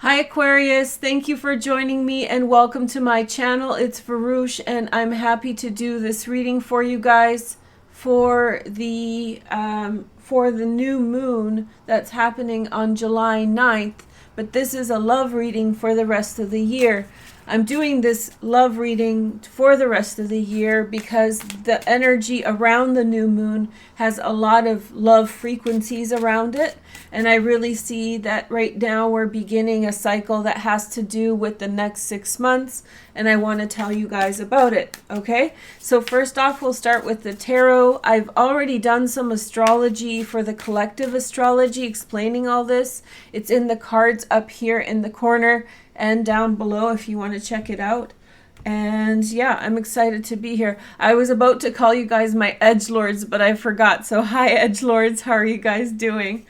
Hi Aquarius, thank you for joining me and welcome to my channel. It's Veroosh and I'm happy to do this reading for you guys for the new moon that's happening on July 9th. But this is a love reading for the rest of the year. I'm doing this love reading for the rest of the year because the energy around the new moon has a lot of love frequencies around it. And I really see that right now we're beginning a cycle that has to do with the next 6 months. And I want to tell you guys about it. Okay, so first off, we'll start with the tarot. I've already done some astrology for the collective astrology explaining all this. It's in the cards up here in the corner and down below if you want to check it out. And yeah, I'm excited to be here. I was about to call you guys my edgelords, but I forgot. So hi edgelords, how are you guys doing?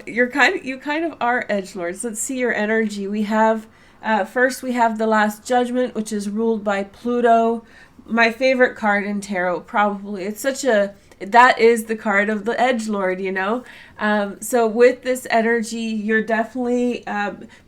You kind of are edgelords. Let's see your energy. We have first we have the Last Judgment, which is ruled by Pluto. My favorite card in tarot, probably. It's such a that is the card of the edgelord, you know. So with this energy, you're definitely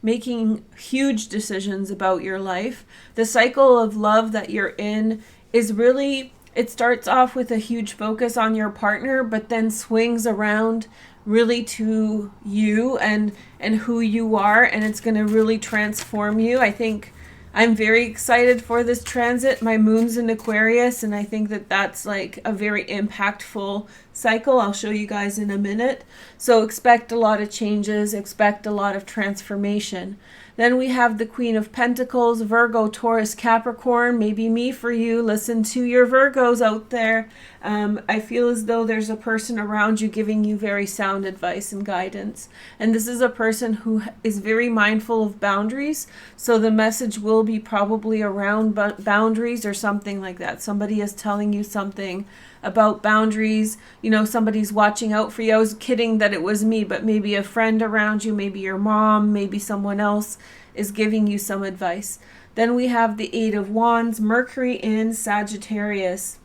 making huge decisions about your life. The cycle of love that you're in is really, it starts off with a huge focus on your partner, but then swings around really to you and who you are, and it's going to really transform you. I think I'm very excited for this transit. My moon's in Aquarius, and I think that that's like a very impactful cycle. I'll show you guys in a minute. So expect a lot of changes, expect a lot of transformation. Then we have the Queen of Pentacles, Virgo, Taurus, Capricorn. Maybe me for you. Listen to your Virgos out there. I feel as though there's a person around you giving you very sound advice and guidance. And this is a person who is very mindful of boundaries. So the message will be probably around boundaries or something like that. Somebody is telling you something about boundaries. You know, somebody's watching out for you. I was kidding that it was me, but maybe a friend around you, maybe your mom, maybe someone else is giving you some advice. Then we have the Eight of Wands, Mercury in Sagittarius.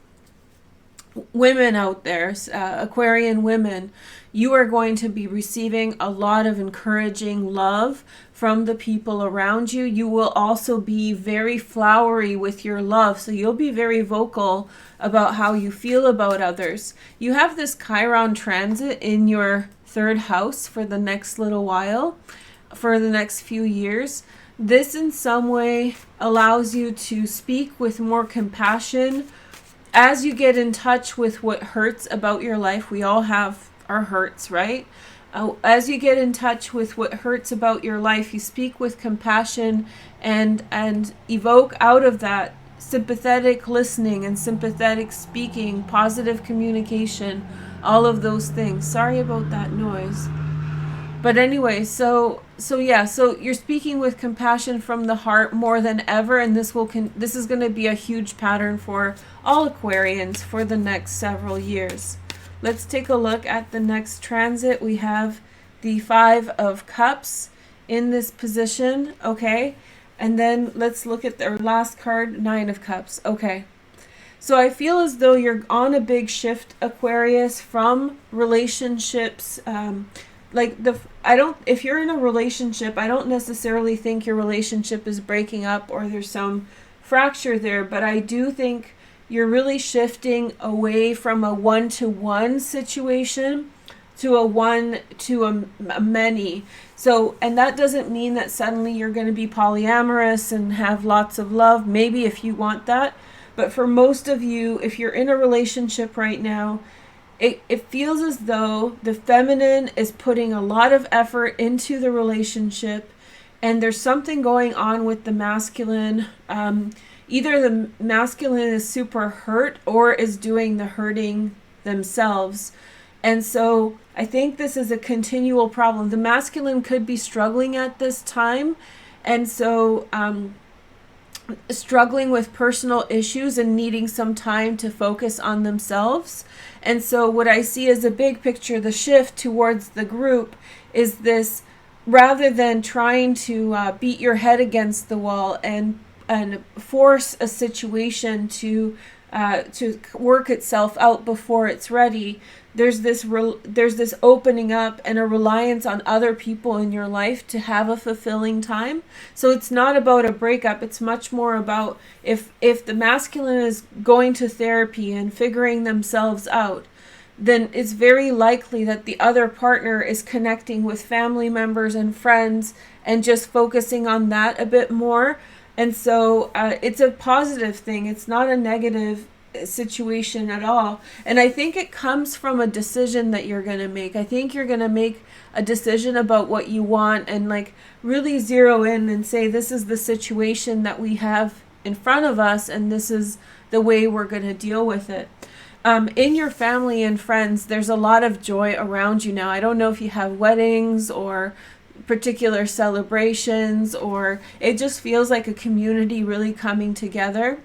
Women out there, Aquarian women, you are going to be receiving a lot of encouraging love from the people around you. You will also be very flowery with your love, so you'll be very vocal about how you feel about others. You have this Chiron transit in your third house for the next little while, for the next few years. This in some way allows you to speak with more compassion as you get in touch with what hurts about your life. We all have our hurts, right? As you get in touch with what hurts about your life, you speak with compassion and evoke out of that sympathetic listening and sympathetic speaking, positive communication, all of those things. Sorry about that noise. But anyway, so you're speaking with compassion from the heart more than ever, and this is going to be a huge pattern for all Aquarians for the next several years. Let's take a look at the next transit. We have the Five of Cups in this position, okay? And then let's look at their last card, Nine of Cups, okay? So I feel as though you're on a big shift, Aquarius, from relationships. If you're in a relationship, I don't necessarily think your relationship is breaking up or there's some fracture there, but I do think you're really shifting away from a one-to-one situation to a one to a many. So, and that doesn't mean that suddenly you're going to be polyamorous and have lots of love, maybe if you want that. But for most of you, if you're in a relationship right now, it feels as though the feminine is putting a lot of effort into the relationship, and there's something going on with the masculine. Either the masculine is super hurt or is doing the hurting themselves. And so I think this is a continual problem. The masculine could be struggling at this time, and so struggling with personal issues and needing some time to focus on themselves. And so what I see as a big picture, the shift towards the group, is this: rather than trying to beat your head against the wall and force a situation to to work itself out before it's ready, there's this opening up and a reliance on other people in your life to have a fulfilling time. So it's not about a breakup. It's much more about if the masculine is going to therapy and figuring themselves out, then it's very likely that the other partner is connecting with family members and friends and just focusing on that a bit more. And so it's a positive thing. It's not a negative situation at all. And I think it comes from a decision that you're going to make. I think you're going to make a decision about what you want and like really zero in and say, this is the situation that we have in front of us and this is the way we're going to deal with it. In your family and friends, there's a lot of joy around you now. I don't know if you have weddings or particular celebrations, or it just feels like a community really coming together.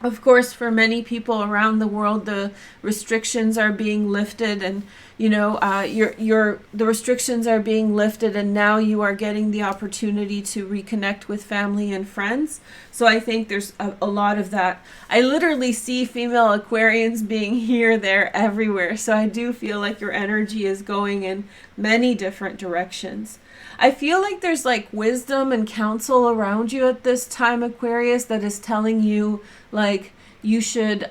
Of course, for many people around the world, the restrictions are being lifted, and the restrictions are being lifted, and now you are getting the opportunity to reconnect with family and friends. So I think there's a lot of that. I literally see female Aquarians being here, there, everywhere. So I do feel like your energy is going in many different directions. I feel like there's like wisdom and counsel around you at this time, Aquarius, that is telling you like you should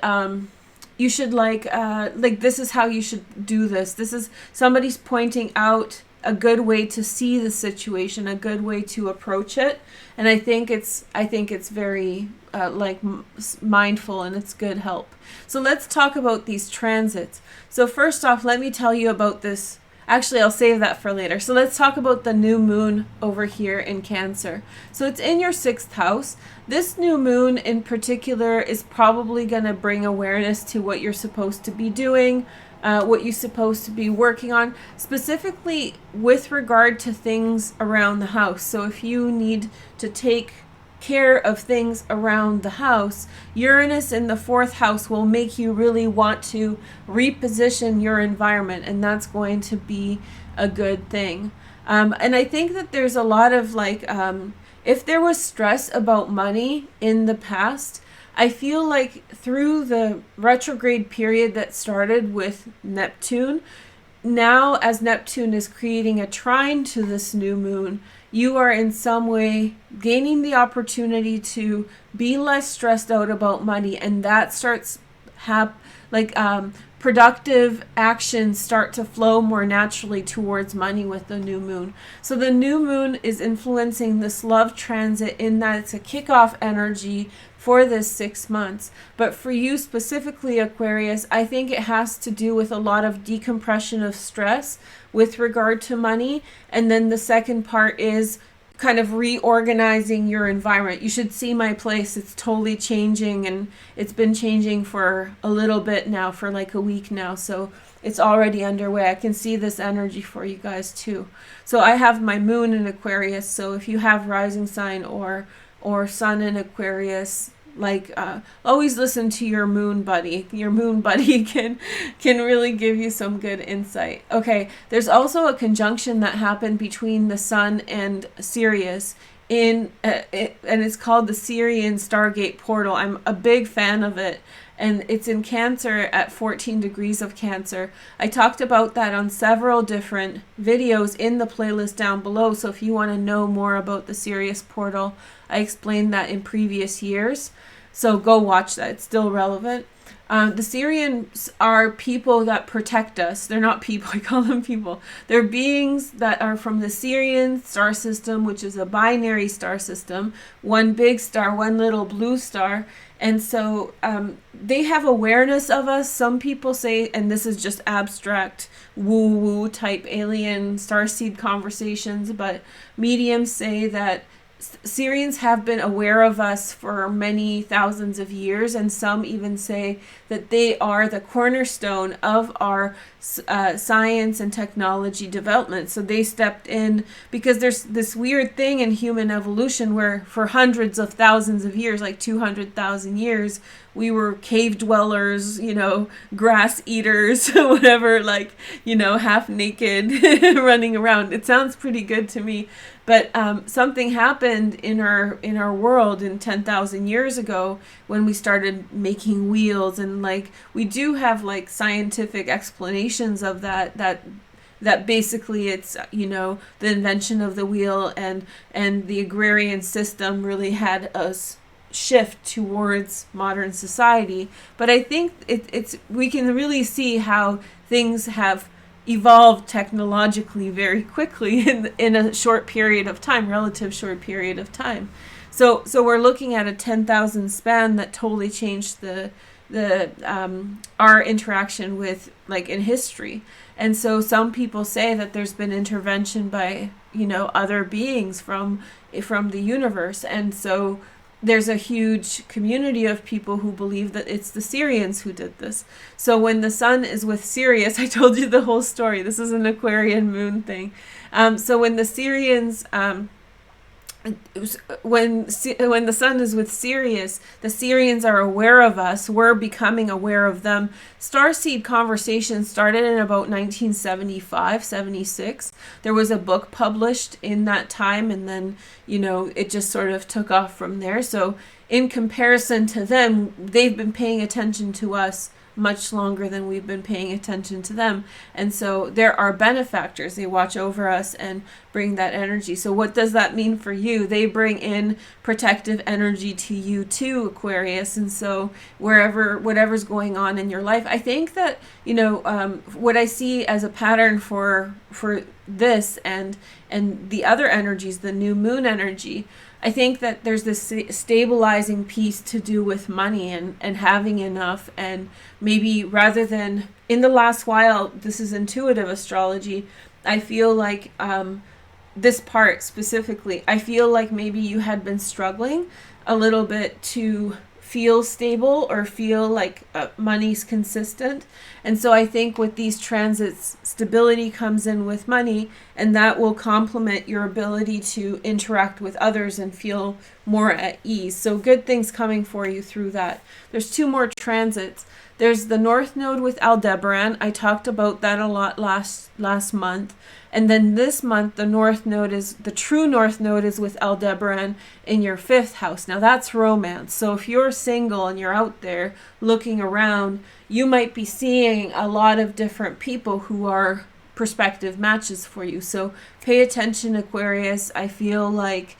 this is how you should do this. This is somebody's pointing out a good way to see the situation, a good way to approach it. And I think it's very mindful, and it's good help. So let's talk about these transits. So first off, let me tell you about this. Actually, I'll save that for later. So let's talk about the new moon over here in Cancer. So it's in your 6th house. This new moon in particular is probably going to bring awareness to what you're supposed to be doing, what you're supposed to be working on, specifically with regard to things around the house. So if you need to take care of things around the house, Uranus in the 4th house will make you really want to reposition your environment, and that's going to be a good thing. And I think that there's a lot of if there was stress about money in the past, I feel like through the retrograde period that started with Neptune, now as Neptune is creating a trine to this new moon, you are in some way gaining the opportunity to be less stressed out about money, and that starts productive actions start to flow more naturally towards money with the new moon. So the new moon is influencing this love transit in that it's a kickoff energy for this 6 months. But for you specifically, Aquarius, I think it has to do with a lot of decompression of stress with regard to money. And then the second part is kind of reorganizing your environment. You should see my place. It's totally changing, and it's been changing for a little bit now, for like a week now. So it's already underway. I can see this energy for you guys too. So I have my moon in Aquarius. So if you have rising sign or sun in Aquarius, always listen to your moon buddy. Your moon buddy can really give you some good insight. Okay, there's also a conjunction that happened between the sun and Sirius and it's called the Sirian stargate portal. I'm a big fan of it, and it's in Cancer at 14 degrees of Cancer. I talked about that on several different videos in the playlist down below, so if you want to know more about the Sirius portal, I explained that in previous years. So go watch that. It's still relevant. The Sirians are people that protect us. They're not people. I call them people. They're beings that are from the Sirian star system, which is a binary star system. One big star, one little blue star. And so they have awareness of us. Some people say, and this is just abstract woo-woo type alien starseed conversations, but mediums say that Sirians have been aware of us for many thousands of years, and some even say that they are the cornerstone of our science and technology development. So they stepped in because there's this weird thing in human evolution where for hundreds of thousands of years, like 200,000 years, we were cave dwellers, grass eaters, whatever, half naked running around. It sounds pretty good to me. But something happened happened in our world in 10,000 years ago when we started making wheels, and like we do have like scientific explanations of that basically it's, you know, the invention of the wheel and the agrarian system really had us shift towards modern society. But I think it's we can really see how things have evolved technologically very quickly in a short period of time, relative short period of time. So we're looking at a 10,000 span that totally changed the our interaction with, like, in history. And so some people say that there's been intervention by, you know, other beings from the universe. And so there's a huge community of people who believe that it's the Sirians who did this. So when the sun is with Sirius, I told you the whole story. This is an Aquarian moon thing. So when the Sirians, when the sun is with Sirius, the Sirians are aware of us. We're becoming aware of them. Starseed conversations started in about 1975, 76. There was a book published in that time, and then, you know, it just sort of took off from there. So in comparison to them, they've been paying attention to us much longer than we've been paying attention to them. And so they're our benefactors. They watch over us and bring that energy. So what does that mean for you? They bring in protective energy to you too, Aquarius. And so whatever's going on in your life, I think that, you know, what I see as a pattern for this and the other energies, the new moon energy, I think that there's this stabilizing piece to do with money and having enough, and maybe rather than in the last while, this is intuitive astrology, I feel like this part specifically, I feel like maybe you had been struggling a little bit to feel stable or feel like money's consistent. And so I think with these transits, stability comes in with money, and that will complement your ability to interact with others and feel more at ease. So good things coming for you through that. There's two more transits. There's the North Node with Aldebaran. I talked about that a lot last month. And then this month, the true North Node is with Aldebaran in your 5th house. Now that's romance. So if you're single and you're out there looking around, you might be seeing a lot of different people who are prospective matches for you. So pay attention, Aquarius. I feel like,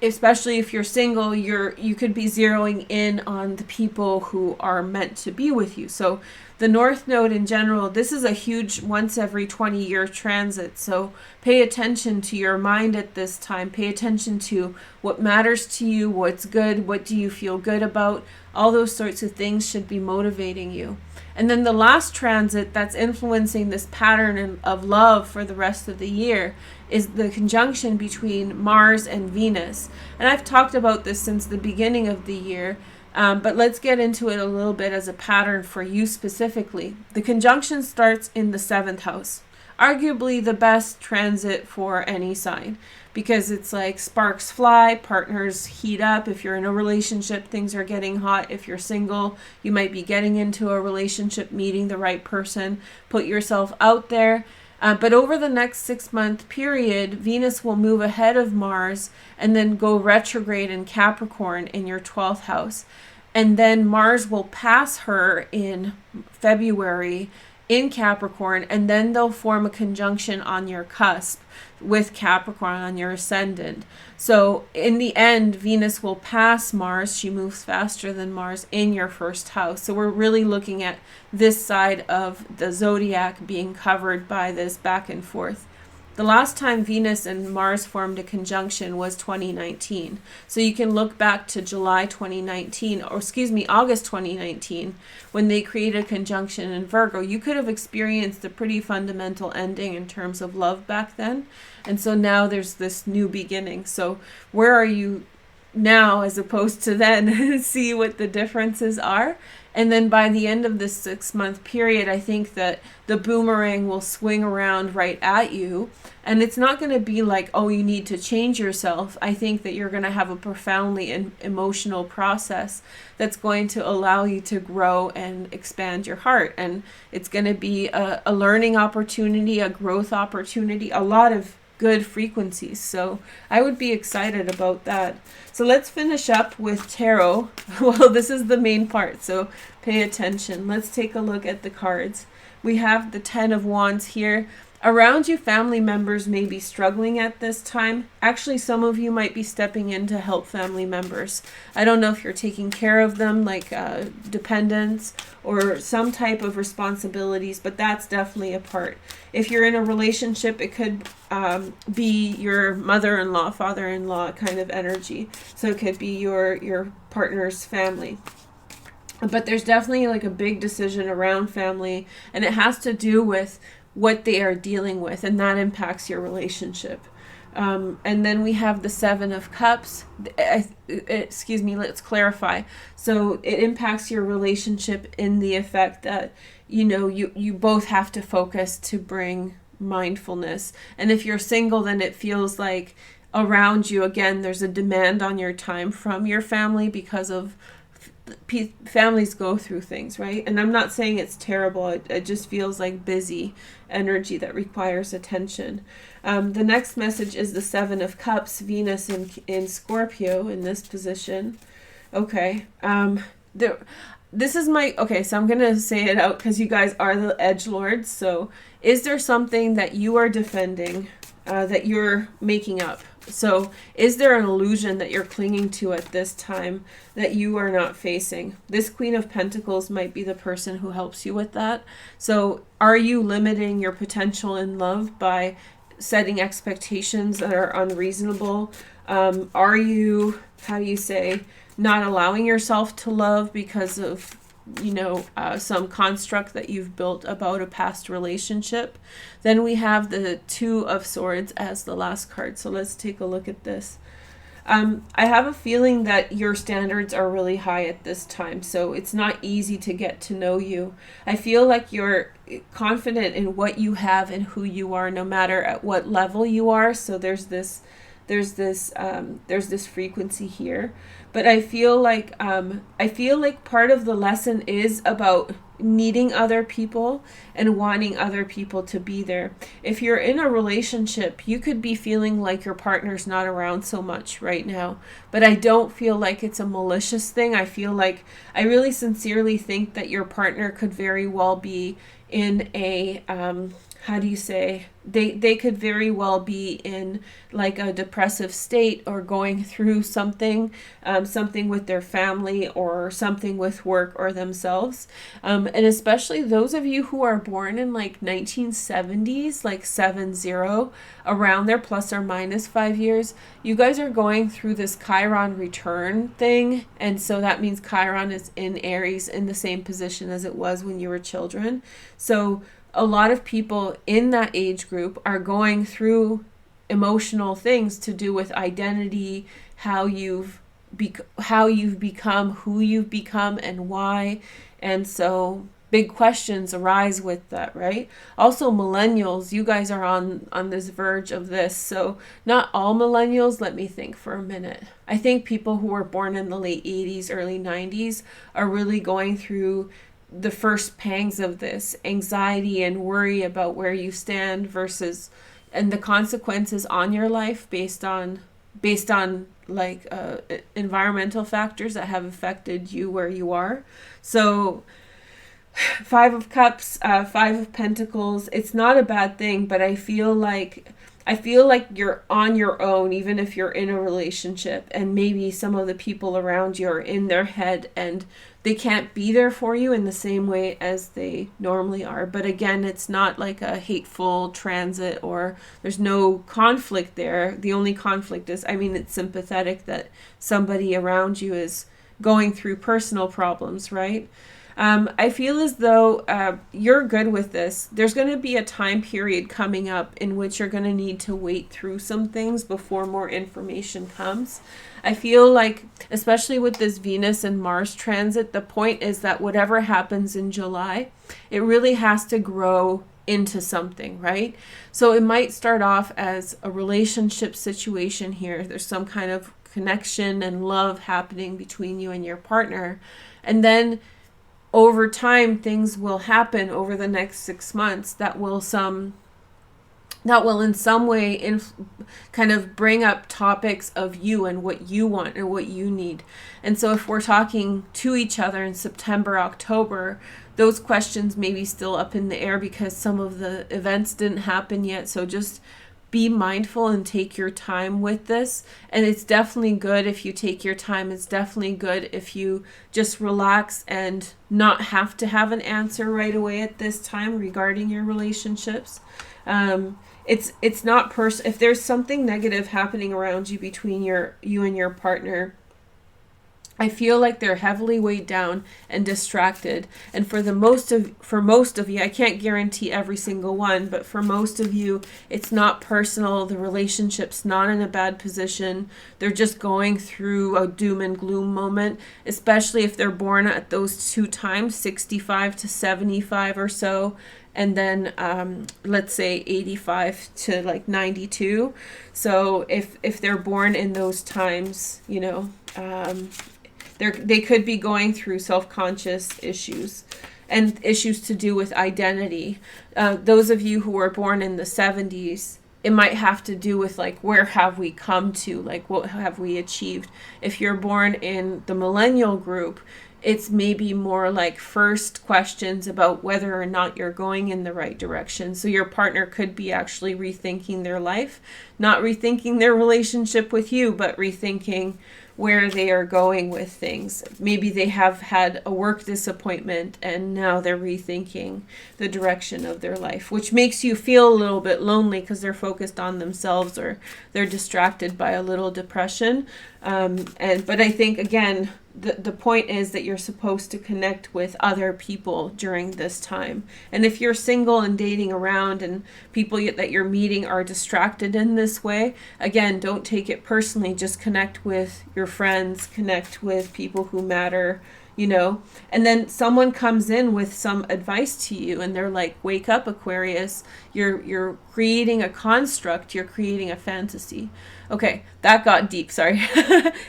especially if you're single, you could be zeroing in on the people who are meant to be with you. So the North Node in general, this is a huge once every 20-year transit. So pay attention to your mind at this time. Pay attention to what matters to you, what's good, what do you feel good about. All those sorts of things should be motivating you. And then the last transit that's influencing this pattern of love for the rest of the year is the conjunction between Mars and Venus. And I've talked about this since the beginning of the year, but let's get into it a little bit as a pattern for you specifically. The conjunction starts in the 7th house, arguably the best transit for any sign, because it's like sparks fly, partners heat up. If you're in a relationship, things are getting hot. If you're single, you might be getting into a relationship, meeting the right person. Put yourself out there. But over the next 6-month period, Venus will move ahead of Mars and then go retrograde in Capricorn in your 12th house. And then Mars will pass her in February in Capricorn, and then they'll form a conjunction on your cusp with Capricorn on your ascendant. So in the end, Venus will pass Mars. She moves faster than Mars in your 1st house. So we're really looking at this side of the zodiac being covered by this back and forth. The last time Venus and Mars formed a conjunction was 2019. So you can look back to July 2019, or August 2019, when they created a conjunction in Virgo. You could have experienced a pretty fundamental ending in terms of love back then. And so now there's this new beginning. So where are you now as opposed to then? See what the differences are. And then by the end of this 6-month period, I think that the boomerang will swing around right at you. And it's not going to be like, oh, you need to change yourself. I think that you're going to have a profoundly emotional process that's going to allow you to grow and expand your heart. And it's going to be a learning opportunity, a growth opportunity, a lot of good frequencies. So I would be excited about that. So let's finish up with tarot. Well, this is the main part, so pay attention. Let's take a look at the cards. We have the 10 of Wands here. Around you, family members may be struggling at this time. Actually, some of you might be stepping in to help family members. I don't know if you're taking care of them, like dependents or some type of responsibilities, but that's definitely a part. If you're in a relationship, it could be your mother-in-law, father-in-law kind of energy. So it could be your partner's family. But there's definitely like a big decision around family, and it has to do with what they are dealing with, and that impacts your relationship. And then we have the 7 of Cups. Excuse me, let's clarify. So it impacts your relationship in the effect that, you know, you both have to focus to bring mindfulness. And if you're single, then it feels like around you, again, there's a demand on your time from your family because of families go through things, right? And I'm not saying it's terrible. It just feels like busy energy that requires attention. The next message is the 7 of Cups, Venus in Scorpio in this position. Okay. This is my, okay, so I'm going to say it out because you guys are the edgelords. So is there something that you are defending that you're making up? So is there an illusion that you're clinging to at this time that you are not facing? This Queen of Pentacles might be the person who helps you with that. So are you limiting your potential in love by setting expectations that are unreasonable? Are you, how do you say, not allowing yourself to love because of, you know, some construct that you've built about a past relationship? Then we have the 2 of Swords as the last card. So let's take a look at this. I have a feeling that your standards are really high at this time, so it's not easy to get to know you. I feel like you're confident in what you have and who you are, no matter at what level you are. So there's this frequency here. But I feel like part of the lesson is about needing other people and wanting other people to be there. If you're in a relationship, you could be feeling like your partner's not around so much right now. But I don't feel like it's a malicious thing. I feel like, I really sincerely think that your partner could very well be in a, how do you say, they could very well be in like a depressive state or going through something with their family or something with work or themselves. And especially those of you who are born in like 1970s, like 70, around there, plus or minus 5 years, you guys are going through this Chiron return thing. And so that means Chiron is in Aries in the same position as it was when you were children. So a lot of people in that age group are going through emotional things to do with identity, how you've become who you've become and why. And so big questions arise with that, right? Also, millennials, you guys are on this verge of this. So not all millennials, let me think for a minute. I think people who were born in the late 80s, early 90s are really going through the first pangs of this anxiety and worry about where you stand versus, and the consequences on your life based on like environmental factors that have affected you where you are. So 5 of Cups, 5 of Pentacles, it's not a bad thing, but I feel like you're on your own, even if you're in a relationship, and maybe some of the people around you are in their head and they can't be there for you in the same way as they normally are. But again, it's not like a hateful transit or there's no conflict there. The only conflict is, it's sympathetic that somebody around you is going through personal problems, right? I feel as though you're good with this. There's going to be a time period coming up in which you're going to need to wait through some things before more information comes. I feel like, especially with this Venus and Mars transit, the point is that whatever happens in July, it really has to grow into something, right? So it might start off as a relationship situation here. There's some kind of connection and love happening between you and your partner. And then over time, things will happen over the next 6 months that will that will in some way kind of bring up topics of you and what you want and what you need. And so if we're talking to each other in September, October, those questions may be still up in the air because some of the events didn't happen yet. So just be mindful and take your time with this. And it's definitely good if you take your time. It's definitely good if you just relax and not have to have an answer right away at this time regarding your relationships. It's not if there's something negative happening around you between you and your partner, I feel like they're heavily weighed down and distracted. And for most of you, I can't guarantee every single one, but for most of you, it's not personal. The relationship's not in a bad position. They're just going through a doom and gloom moment, especially if they're born at those 2 times, 65 to 75 or so. And then let's say 85 to like 92. So if they're born in those times, you know, they could be going through self-conscious issues and issues to do with identity. Those of you who were born in the 70s, it might have to do with like, where have we come to? Like, what have we achieved? If you're born in the millennial group, it's maybe more like first questions about whether or not you're going in the right direction. So your partner could be actually rethinking their life, not rethinking their relationship with you, but rethinking where they are going with things. Maybe they have had a work disappointment and now they're rethinking the direction of their life, which makes you feel a little bit lonely because they're focused on themselves or they're distracted by a little depression. But I think, again, the point is that you're supposed to connect with other people during this time. And if you're single and dating around and people that you're meeting are distracted in this way, again, don't take it personally. Just connect with your friends, connect with people who matter, you know. And then someone comes in with some advice to you and they're like, wake up, Aquarius. You're creating a construct, you're creating a fantasy. Okay, that got deep, sorry.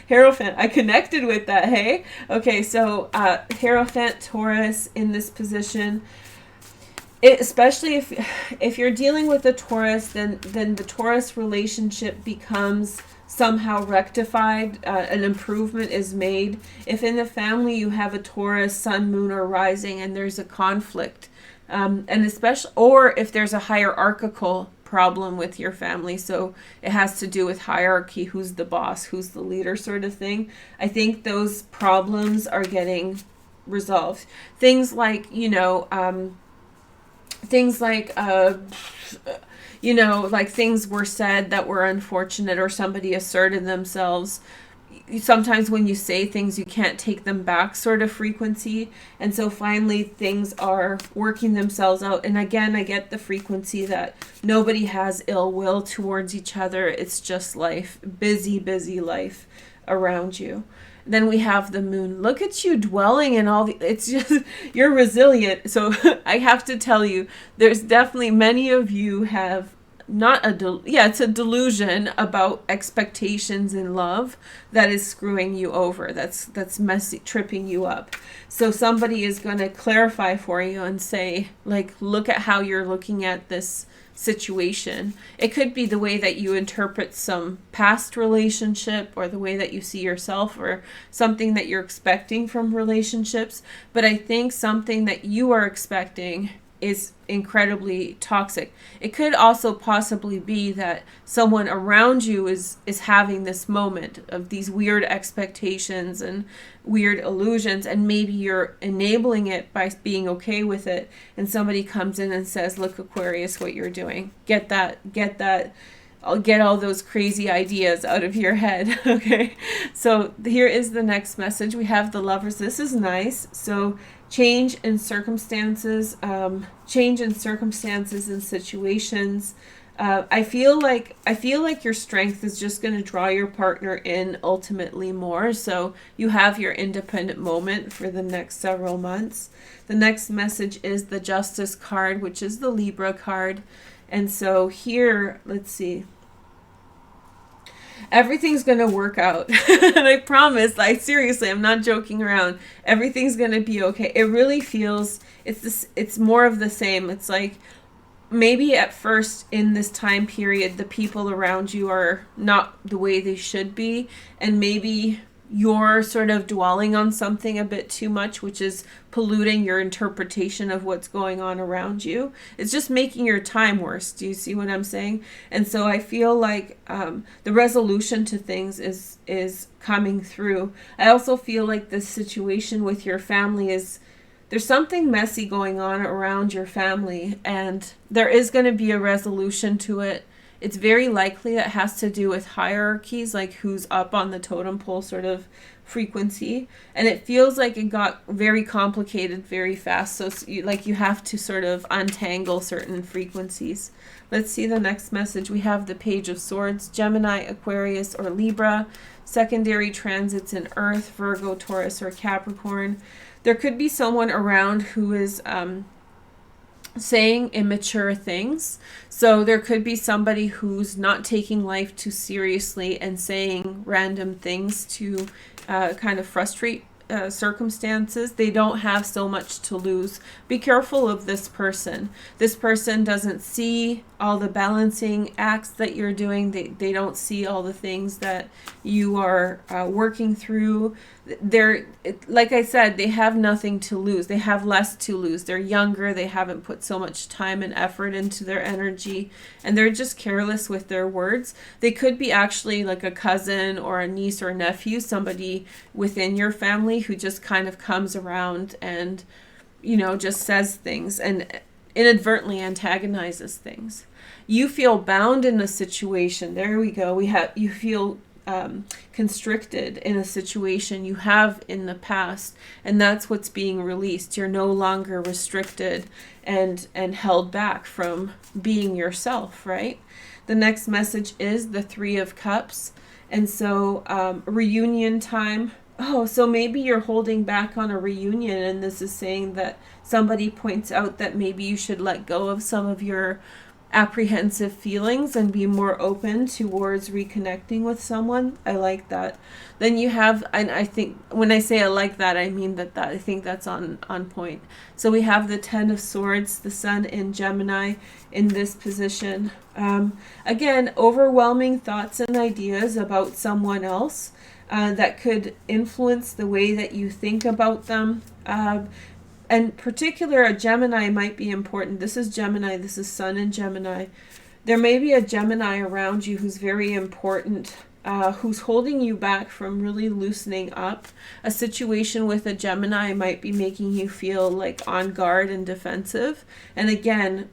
Hierophant, I connected with that, hey? Okay, so Hierophant, Taurus in this position, especially if you're dealing with a Taurus, then the Taurus relationship becomes somehow rectified, an improvement is made. If in the family you have a Taurus, sun, moon, or rising, and there's a conflict, and especially, or if there's a hierarchical problem with your family, so it has to do with hierarchy, who's the boss, who's the leader, sort of thing, I think those problems are getting resolved. Things like, you know, like things were said that were unfortunate or somebody asserted themselves. Sometimes when you say things, you can't take them back, sort of frequency. And so finally things are working themselves out. And again, I get the frequency that nobody has ill will towards each other. It's just life, busy life around you. Then we have the moon. Look at you dwelling in all it's just, you're resilient. So I have to tell you, there's definitely many of you have it's a delusion about expectations in love that is screwing you over. That's messy, tripping you up. So somebody is going to clarify for you and say, like, look at how you're looking at this situation. It could be the way that you interpret some past relationship or the way that you see yourself or something that you're expecting from relationships. But I think something that you are expecting is incredibly toxic. It could also possibly be that someone around you is having this moment of these weird expectations and weird illusions, and maybe you're enabling it by being okay with it, and somebody comes in and says, look, Aquarius, what you're doing, get that, I'll get all those crazy ideas out of your head. Okay, so here is the next message. We have the Lovers. This is nice. So change in circumstances and situations. I feel like your strength is just going to draw your partner in ultimately more. So you have your independent moment for the next several months. The next message is the Justice card, which is the Libra card. And so here, let's see. Everything's going to work out. And I promise, seriously, I'm not joking around. Everything's going to be okay. It really feels, it's more of the same. It's like maybe at first in this time period, the people around you are not the way they should be, and maybe you're sort of dwelling on something a bit too much, which is polluting your interpretation of what's going on around you. It's just making your time worse. Do you see what I'm saying? And so I feel like the resolution to things is coming through. I also feel like the situation with your family is, there's something messy going on around your family, and there is going to be a resolution to it. It's very likely that has to do with hierarchies, like who's up on the totem pole sort of frequency. And it feels like it got very complicated very fast. So you have to sort of untangle certain frequencies. Let's see the next message. We have the Page of Swords, Gemini, Aquarius, or Libra. Secondary transits in Earth, Virgo, Taurus, or Capricorn. There could be someone around who is saying immature things. So there could be somebody who's not taking life too seriously and saying random things to kind of frustrate circumstances. They don't have so much to lose. Be careful of this person. This person doesn't see all the balancing acts that you're doing. They don't see all the things that you are working through. Like I said, they have nothing to lose. They have less to lose. They're younger. They haven't put so much time and effort into their energy, and they're just careless with their words. They could be actually like a cousin or a niece or nephew, somebody within your family who just kind of comes around and, just says things and inadvertently antagonizes things. You feel bound in a situation. There we go. You feel constricted in a situation you have in the past, and that's what's being released. You're no longer restricted and held back from being yourself, right? The next message is the Three of Cups, and so reunion time. Oh, so maybe you're holding back on a reunion, and this is saying that somebody points out that maybe you should let go of some of your apprehensive feelings and be more open towards reconnecting with someone. I like that. Then you have, and I think when I say I like that, I mean that I think that's on point. So we have the Ten of Swords, the Sun in Gemini in this position. Again, overwhelming thoughts and ideas about someone else that could influence the way that you think about them. And particular, a Gemini might be important. This is Gemini. This is Sun in Gemini. There may be a Gemini around you who's very important, who's holding you back from really loosening up. A situation with a Gemini might be making you feel like on guard and defensive. And again,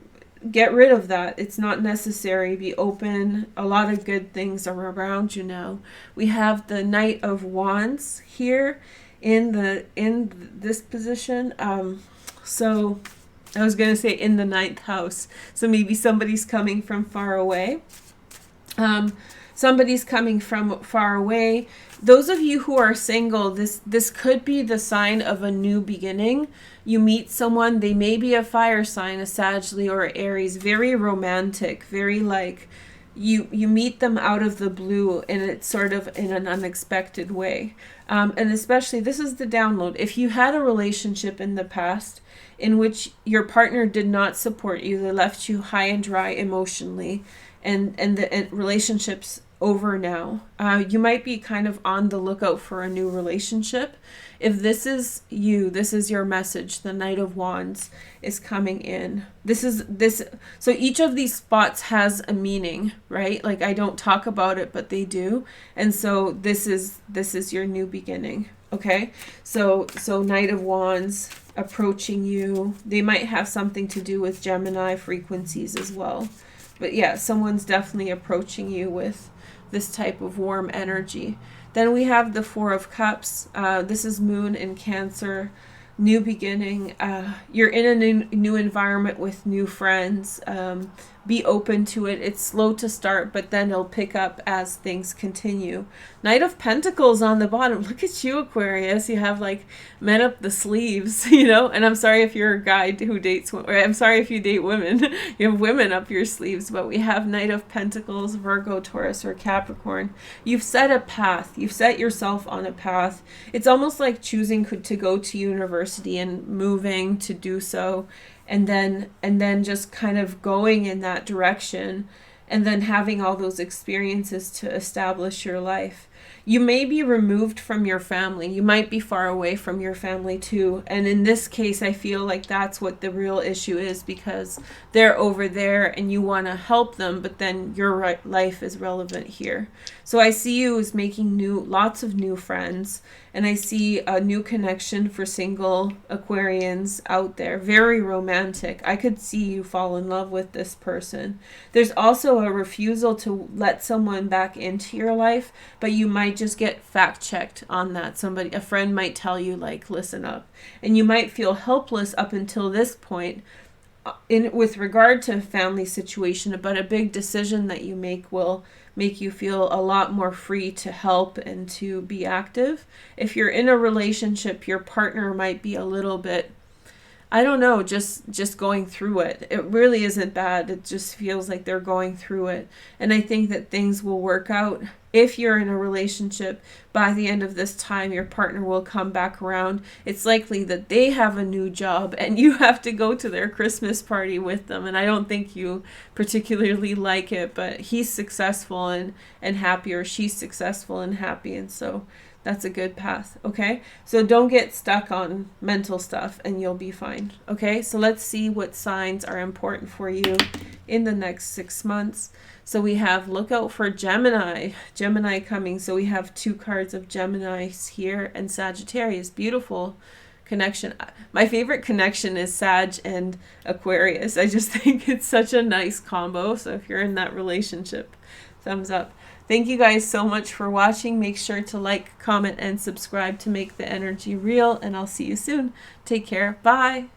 get rid of that. It's not necessary. Be open. A lot of good things are around you now. We have the Knight of Wands here in this position. So I was going to say in the ninth house. So maybe somebody's coming from far away. Somebody's coming from far away. Those of you who are single, this could be the sign of a new beginning. You meet someone, they may be a fire sign, a Sagittarius or Aries, very romantic, very like you meet them out of the blue, and it's sort of in an unexpected way. And especially, this is the download. If you had a relationship in the past in which your partner did not support you, they left you high and dry emotionally, and the relationship's over now, you might be kind of on the lookout for a new relationship. If this is you, this is your message. The Knight of Wands is coming in. So each of these spots has a meaning, right? Like, I don't talk about it, but they do. And so this is your new beginning. Okay. So Knight of Wands approaching you. They might have something to do with Gemini frequencies as well. But yeah, someone's definitely approaching you with this type of warm energy. Then we have the Four of Cups. This is Moon in Cancer, new beginning. You're in a new environment with new friends. Be open to it. It's slow to start, but then it'll pick up as things continue. Knight of Pentacles on the bottom. Look at you, Aquarius. You have like men up the sleeves, and I'm sorry if you're a guy who dates, or I'm sorry if you date women. You have women up your sleeves, but we have Knight of Pentacles, Virgo, Taurus, or Capricorn. You've set a path. You've set yourself on a path. It's almost like choosing to go to university and moving to do so. and then just kind of going in that direction, and then having all those experiences to establish your life. You may be removed from your family. You might be far away from your family too. And in this case, I feel like that's what the real issue is, because they're over there and you want to help them, but then your life is relevant here. So I see you as making lots of new friends, and I see a new connection for single Aquarians out there. Very romantic. I could see you fall in love with this person. There's also a refusal to let someone back into your life, but you might just get fact checked on that. A friend might tell you, like, listen up. And you might feel helpless up until this point with regard to a family situation, but a big decision that you make will make you feel a lot more free to help and to be active. If you're in a relationship, your partner might be a little bit, I don't know, just going through it. It really isn't bad. It just feels like they're going through it. And I think that things will work out. If you're in a relationship, by the end of this time, your partner will come back around. It's likely that they have a new job and you have to go to their Christmas party with them. And I don't think you particularly like it, but he's successful and happy, or she's successful and happy. And so that's a good path, okay? So don't get stuck on mental stuff and you'll be fine, okay? So let's see what signs are important for you in the next 6 months. So we have, look out for Gemini coming. So we have 2 cards of Gemini here and Sagittarius. Beautiful connection. My favorite connection is Sag and Aquarius. I just think it's such a nice combo. So if you're in that relationship, thumbs up. Thank you guys so much for watching. Make sure to like, comment, and subscribe to make the energy real, and I'll see you soon. Take care. Bye.